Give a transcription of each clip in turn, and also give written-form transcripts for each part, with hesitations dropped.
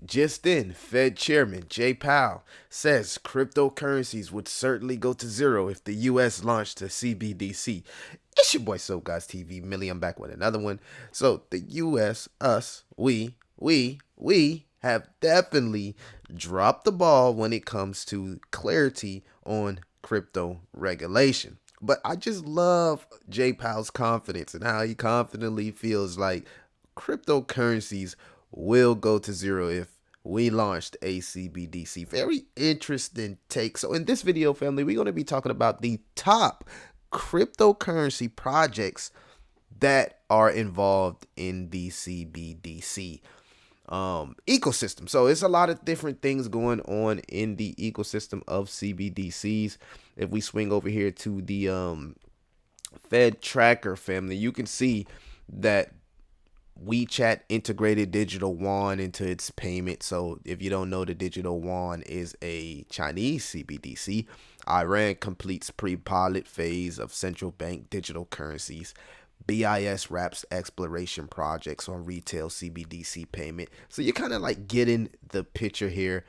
Just then, Fed Chairman Jay Powell says cryptocurrencies would certainly go to zero if the U.S. launched a CBDC. It's your boy Soap Guys TV, Millie. I'm back with another one. So the U.S., us, we have definitely dropped the ball when it comes to clarity on crypto regulation. But I just love Jay Powell's confidence and how he confidently feels like cryptocurrencies will go to zero if we launched a CBDC. Very interesting take. So in this video, family, we're going to be talking about the top cryptocurrency projects that are involved in the CBDC ecosystem. So it's a lot of different things going on in the ecosystem of CBDCs. If we swing over here to the Fed tracker, family, you can see that WeChat integrated digital yuan into its payment. So if you don't know, the digital yuan is a Chinese CBDC. Iran completes pre-pilot phase of central bank digital currencies. BIS wraps exploration projects on retail CBDC payment. So you're kind of like getting the picture here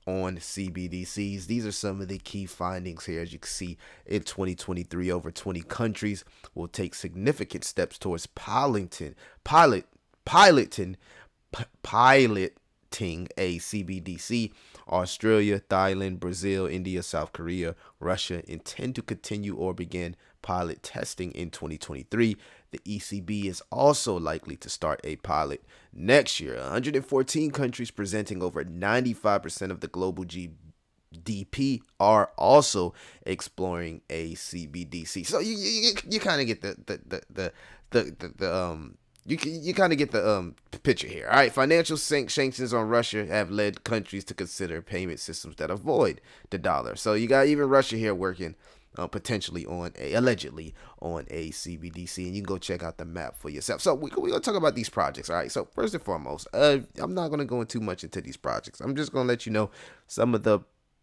on CBDCs. These are some of the key findings here. As you can see, in 2023, over 20 countries will take significant steps towards piloting a CBDC. Australia, Thailand, Brazil, India, South Korea, Russia intend to continue or begin pilot testing in 2023. The ECB is also likely to start a pilot next year. 114 countries presenting over 95% of the global GDP are also exploring a CBDC. So you kind of get you kind of get the picture here. All right, financial sanctions on Russia have led countries to consider payment systems that avoid the dollar. So you got even Russia here working potentially allegedly on a CBDC, and you can go check out the map for yourself. So we're gonna talk about these projects. All right. So first and foremost, I'm not gonna go in too much into these projects. I'm just gonna let you know some of the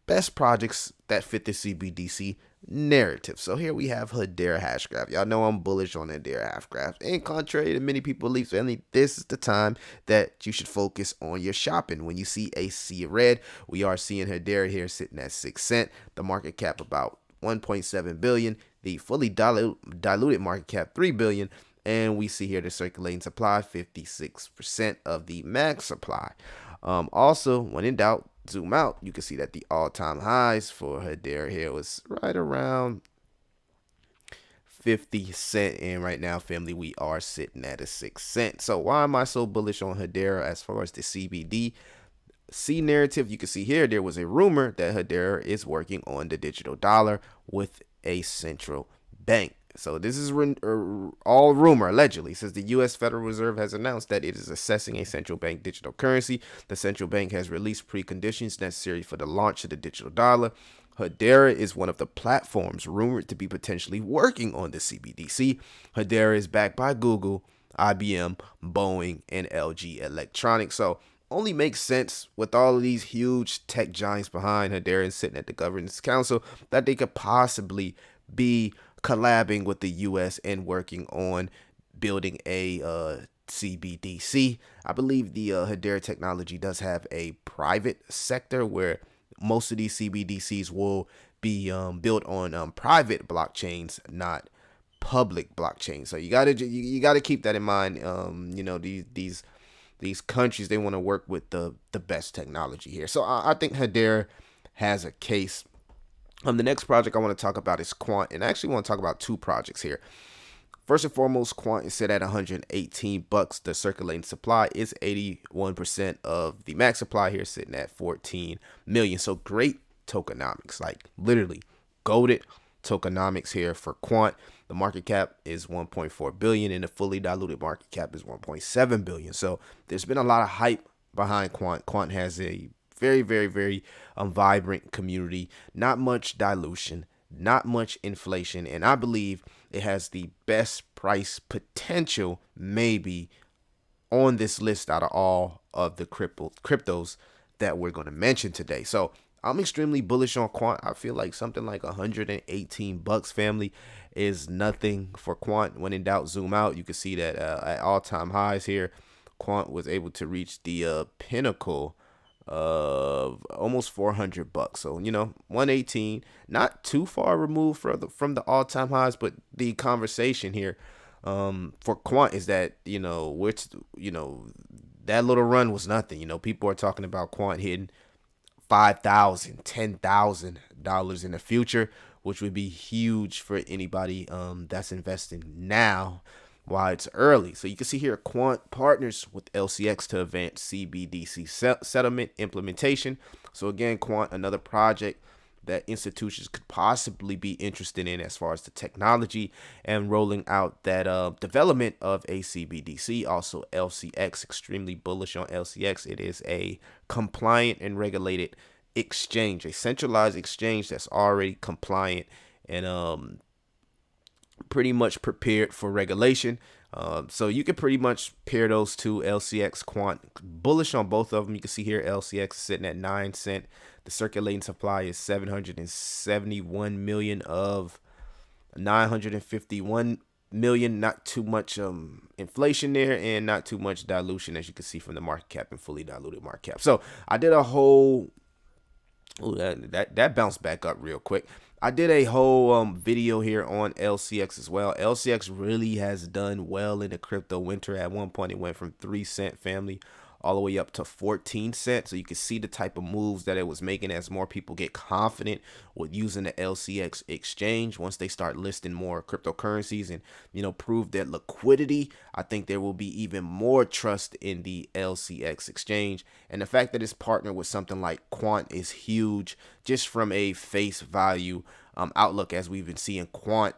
best projects that fit the CBDC narrative. So here we have Hedera hashgraph. Y'all know I'm bullish on Hedera hashgraph. And contrary to many people's beliefs, family, this is the time that you should focus on your shopping. When you see a sea of red, we are seeing Hedera here sitting at 6 cents. The market cap about 1.7 billion. The fully diluted market cap 3 billion. And we see here the circulating supply 56% of the max supply. Also, when in doubt, zoom out, you can see that the all-time highs for Hedera here was right around 50 cents, and right now, family, we are sitting at a 6 cent. So why am I so bullish on Hedera as far as the CBDC narrative? You can see here there was a rumor that Hedera is working on the digital dollar with a central bank. So this is all rumor, allegedly. It says the U.S. Federal Reserve has announced that it is assessing a central bank digital currency. The central bank has released preconditions necessary for the launch of the digital dollar. Hedera is one of the platforms rumored to be potentially working on the CBDC. Hedera is backed by Google, IBM, Boeing, and LG Electronics. So only makes sense with all of these huge tech giants behind Hedera and sitting at the governance council that they could possibly be collabing with the U.S. and working on building a CBDC. I believe the Hedera technology does have a private sector where most of these CBDCs will be built on private blockchains, not public blockchains. So you gotta keep that in mind. You know, these countries, they want to work with the best technology here. So I think Hedera has a case. The next project I want to talk about is Quant, and I actually want to talk about two projects here. First and foremost, Quant is set at $118. The circulating supply is 81% of the max supply here, sitting at 14 million. So great tokenomics, like literally goated tokenomics here for Quant. The market cap is 1.4 billion, and the fully diluted market cap is 1.7 billion. So there's been a lot of hype behind Quant. Quant has a very vibrant community, not much dilution, not much inflation, and I believe it has the best price potential maybe on this list out of all of the cryptos that we're going to mention today. So I'm extremely bullish on Quant. I feel like something like $118, family, is nothing for Quant. When in doubt, zoom out. You can see that at all-time highs here, Quant was able to reach the pinnacle of almost $400. So 118, not too far removed from the all-time highs, but the conversation here for Quant is that which that little run was nothing. People are talking about Quant hitting $5,000, $10,000 in the future, which would be huge for anybody that's investing now while it's early. So you can see here Quant partners with LCX to advance CBDC settlement implementation. So again, Quant, another project that institutions could possibly be interested in as far as the technology and rolling out that development of a CBDC. Also, LCX, extremely bullish on LCX. It is a compliant and regulated exchange, a centralized exchange that's already compliant and pretty much prepared for regulation. So you can pretty much pair those two, LCX, Quant, bullish on both of them. You can see here LCX is sitting at 9 cents. The circulating supply is 771 million of 951 million. Not too much inflation there and not too much dilution, as you can see from the market cap and fully diluted market cap. So I did a whole that bounced back up real quick. I did a whole video here on LCX as well. LCX really has done well in the crypto winter. At one point, it went from 3 cent family all the way up to 14 cents. So you can see the type of moves that it was making as more people get confident with using the LCX exchange. Once they start listing more cryptocurrencies and, prove their liquidity, I think there will be even more trust in the LCX exchange. And the fact that it's partnered with something like Quant is huge, just from a face value outlook, as we've been seeing Quant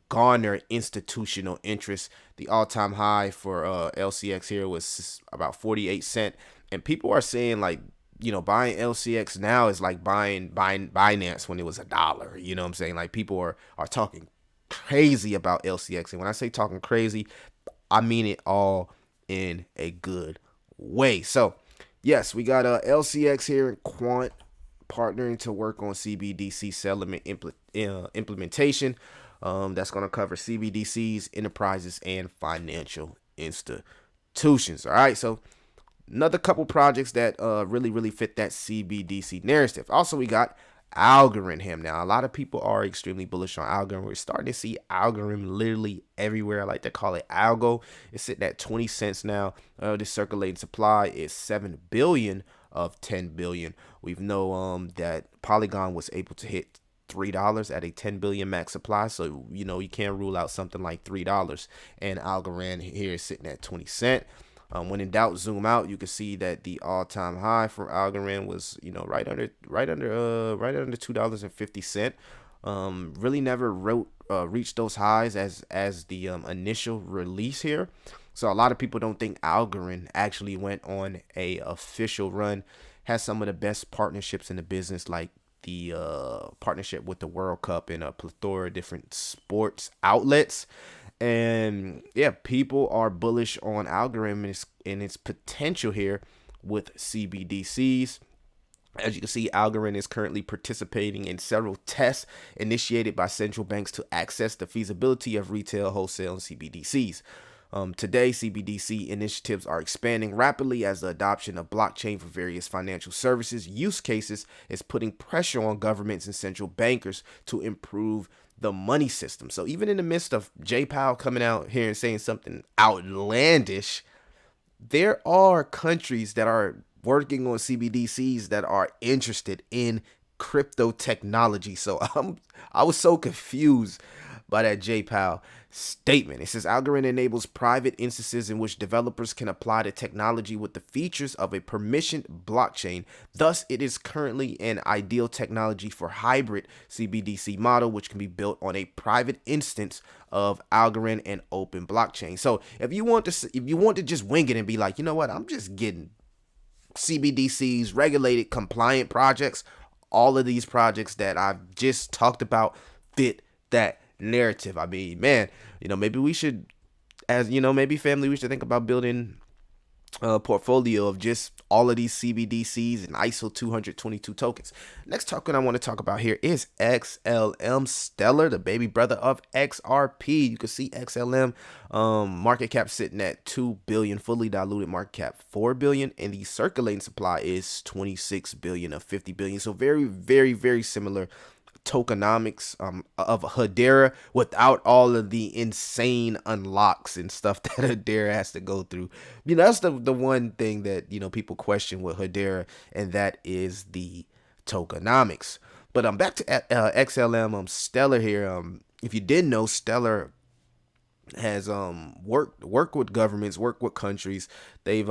garner institutional interest. The all-time high for LCX here was about 48 cents, and people are saying like buying LCX now is like buying Binance when it was $1. You know what I'm saying? Like people are talking crazy about LCX, and when I say talking crazy, I mean it all in a good way. So yes, we got LCX here and Quant partnering to work on CBDC settlement implementation. That's going to cover CBDCs, enterprises, and financial institutions. All right, so another couple projects that really fit that CBDC narrative. Also, we got Algorand. Now, a lot of people are extremely bullish on Algorand. We're starting to see Algorand literally everywhere. I like to call it algo. It's sitting at 20 cents now. The circulating supply is 7 billion of 10 billion. We know that Polygon was able to hit $3 at a 10 billion max supply, so you can't rule out something like $3. And Algorand here is sitting at 20 cents. When in doubt, zoom out. You can see that the all-time high for Algorand was right under $2.50. Really never reached those highs as the initial release here. So a lot of people don't think Algorand actually went on a official run. Has some of the best partnerships in the business, like the partnership with the World Cup and a plethora of different sports outlets. And yeah, people are bullish on Algorand and its potential here with CBDCs. As you can see, Algorand is currently participating in several tests initiated by central banks to access the feasibility of retail, wholesale, and CBDCs. Today, CBDC initiatives are expanding rapidly as the adoption of blockchain for various financial services use cases is putting pressure on governments and central bankers to improve the money system. So even in the midst of Powell coming out here and saying something outlandish, there are countries that are working on CBDCs that are interested in crypto technology. So I was so confused by that Powell statement. It says Algorand enables private instances in which developers can apply the technology with the features of a permissioned blockchain. Thus, it is currently an ideal technology for hybrid CBDC model, which can be built on a private instance of Algorand and open blockchain. So if you want to just wing it and be like, you know what, I'm just getting CBDCs, regulated, compliant projects, all of these projects that I've just talked about fit that narrative. I mean, man, maybe we should, maybe family, we should think about building portfolio of just all of these CBDCs and ISO 222 tokens. Next token I want to talk about here is XLM Stellar, the baby brother of XRP. You can see XLM market cap sitting at 2 billion, fully diluted market cap 4 billion, and the circulating supply is 26 billion of 50 billion. So very, very, very similar tokenomics of Hedera without all of the insane unlocks and stuff that Hedera has to go through. That's the one thing that people question with Hedera, and that is the tokenomics. But back to XLM Stellar here. If you didn't know, Stellar has worked with governments, worked with countries. They've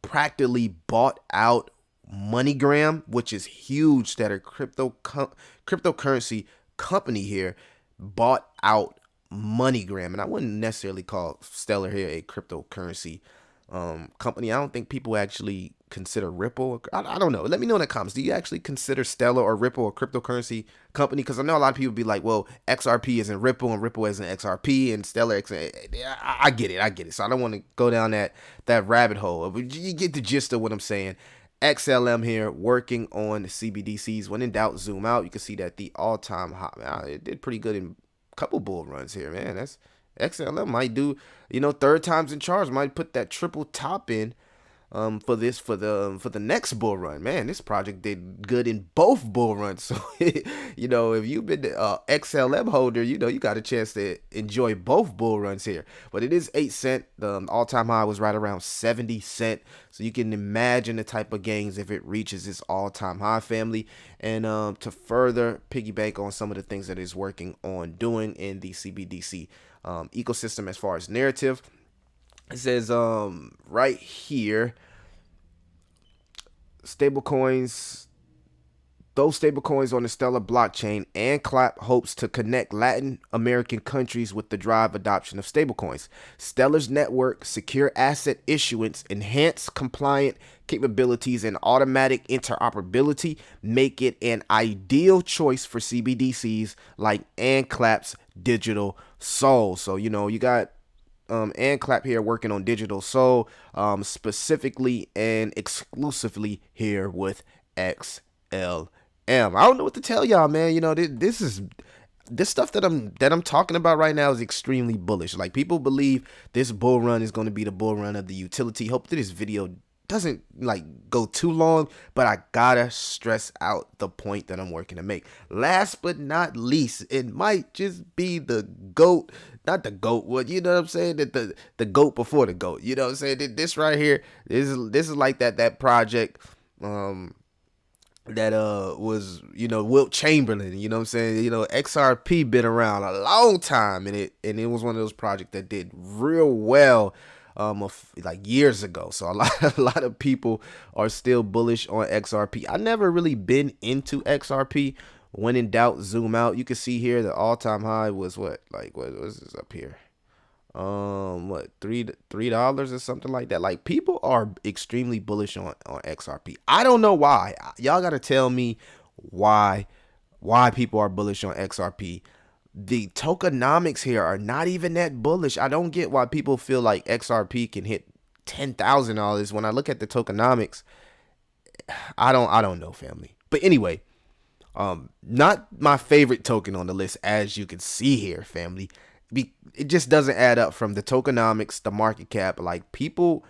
practically bought out MoneyGram, which is huge, that a cryptocurrency company here bought out MoneyGram. And I wouldn't necessarily call Stellar here a cryptocurrency company. I don't think people actually consider Ripple. I don't know. Let me know in the comments. Do you actually consider Stellar or Ripple a cryptocurrency company? Because I know a lot of people be like, well, XRP isn't Ripple and Ripple isn't XRP and Stellar. I get it. So I don't want to go down that rabbit hole. But you get the gist of what I'm saying. XLM here working on CBDCs. When in doubt, zoom out. You can see that the all-time high, it did pretty good in a couple bull runs here, man. That's XLM might do, third times in charge, might put that triple top in for the next bull run. Man, this project did good in both bull runs. So if you've been the XLM holder, you got a chance to enjoy both bull runs here. But it is 8 cent. The all-time high was right around 70 cent. So you can imagine the type of gains if it reaches its all-time high, family. And to further piggyback on some of the things that it's working on doing in the CBDC ecosystem as far as narrative, it says right here, those stablecoins on the Stellar blockchain, and Clap hopes to connect Latin American countries with the drive adoption of stablecoins. Stellar's network, secure asset issuance, enhanced compliant capabilities, and automatic interoperability make it an ideal choice for CBDCs like Clap's Digital Soul. So you got and Clap here working on Digital Soul, specifically and exclusively here with XLM. I don't know what to tell y'all, man. This stuff that I'm talking about right now is extremely bullish. Like, people believe this bull run is going to be the bull run of the utility. Hope that this video doesn't go too long, but I gotta stress out the point that I'm working to make. Last but not least, it might just be the GOAT, not the GOAT, what what I'm saying, that the GOAT before the GOAT. What I'm saying, this right here, this is like that project that was Wilt Chamberlain. What I'm saying, XRP been around a long time, and it was one of those projects that did real well years ago. So a lot of people are still bullish on XRP. I never really been into XRP. When in doubt, zoom out. You can see here the all-time high was what was this up here? $3 or something like that. Like, people are extremely bullish on XRP. I don't know why. Y'all gotta tell me why people are bullish on XRP. The tokenomics here are not even that bullish. I don't get why people feel like XRP can hit $10,000. When I look at the tokenomics, I don't know, family. But anyway, not my favorite token on the list, as you can see here, family. It just doesn't add up from the tokenomics, the market cap. Like, people,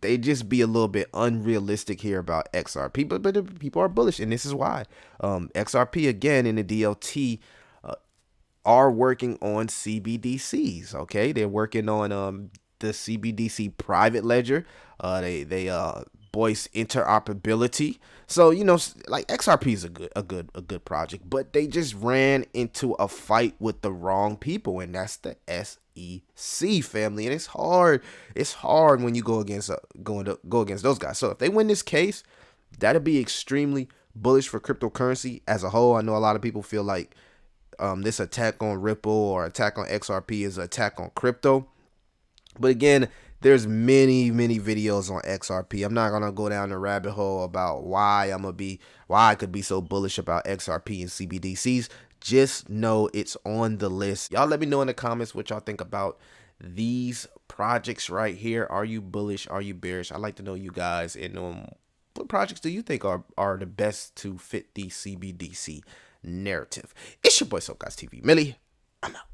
they just be a little bit unrealistic here about XRP, but people are bullish, and this is why. XRP, again, in the DLT, are working on CBDCs. Okay, they're working on the CBDC private ledger. They voice interoperability. So like, XRP is a good project, but they just ran into a fight with the wrong people, and that's the SEC, family. And it's hard when you go against those guys. So if they win this case, that'd be extremely bullish for cryptocurrency as a whole. I know a lot of people feel like this attack on Ripple or attack on XRP is an attack on crypto. But again, there's many videos on XRP. I'm not gonna go down the rabbit hole about why I could be so bullish about XRP and CBDCs. Just know it's on the list. Y'all let me know in the comments what y'all think about these projects right here. Are you bullish? Are you bearish? I'd like to know you guys. And what projects do you think are the best to fit the CBDC narrative? It's your boy, So Guys TV, Millie. I'm out.